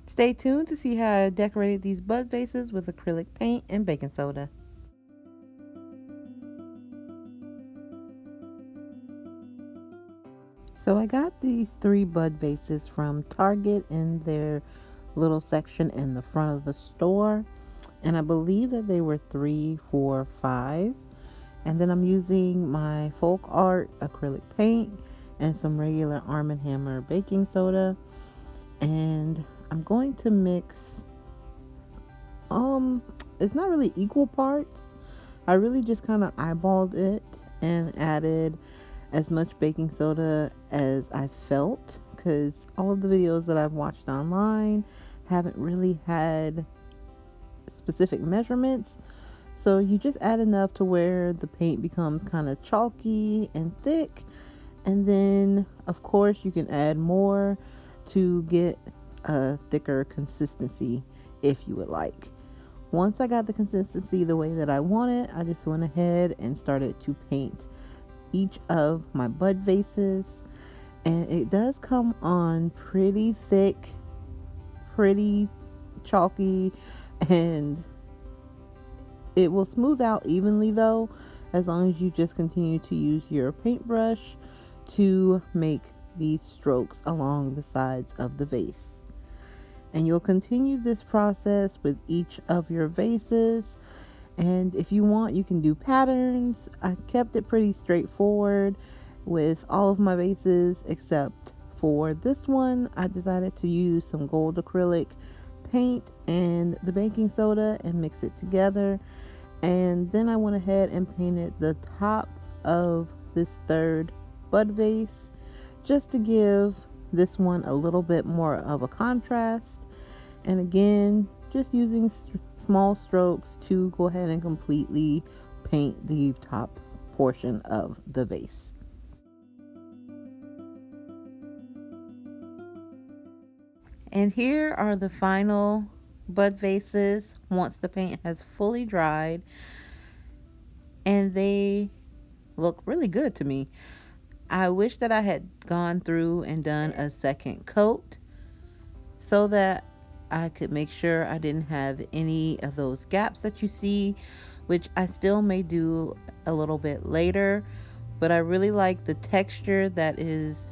Stay tuned to see how I decorated these bud vases with acrylic paint and baking soda. So I got these 3 bud vases from Target in their little section in the front of the store. And I believe that they were 3 for $5. And then I'm using my folk art acrylic paint and some regular Arm & Hammer baking soda. And I'm going to mix, it's not really equal parts. I really just kind of eyeballed it and added as much baking soda as I felt, because all of the videos that I've watched online haven't really had specific measurements. So you just add enough to where the paint becomes kind of chalky and thick, and then of course you can add more to get a thicker consistency if you would like. Once I got the consistency the way that I wanted, I just went ahead and started to paint each of my bud vases, and it does come on pretty thick, pretty chalky, and it will smooth out evenly though, as long as you just continue to use your paintbrush to make these strokes along the sides of the vase. And you'll continue this process with each of your vases. And if you want, you can do patterns. I kept it pretty straightforward with all of my vases, except for this one. I decided to use some gold acrylic paint and the baking soda and mix it together. And then I went ahead and painted the top of this 3rd bud vase just to give this one a little bit more of a contrast. And again, just using small strokes to go ahead and completely paint the top portion of the vase. And here are the final bud vases once the paint has fully dried, and they look really good to me. I wish that I had gone through and done a second coat so that I could make sure I didn't have any of those gaps that you see, which I still may do a little bit later. But I really like the texture that is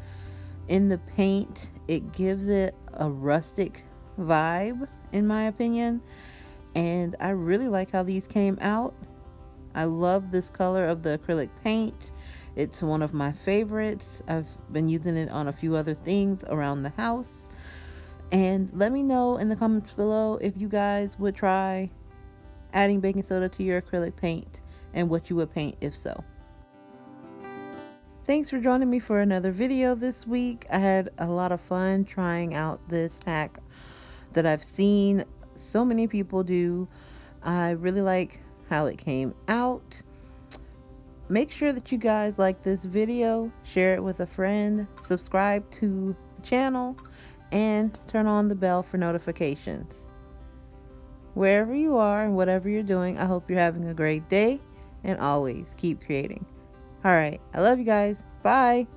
in the paint. It gives it a rustic vibe, in my opinion, and I really like how these came out. I love this color of the acrylic paint. It's one of my favorites. I've been using it on a few other things around the house. And let me know in the comments below if you guys would try adding baking soda to your acrylic paint and what you would paint if so. Thanks for joining me for another video this week. I had a lot of fun trying out this hack that I've seen so many people do. I really like how it came out. Make sure that you guys like this video, share it with a friend, subscribe to the channel, and turn on the bell for notifications. Wherever you are and whatever you're doing, I hope you're having a great day, and always keep creating. All right, I love you guys. Bye.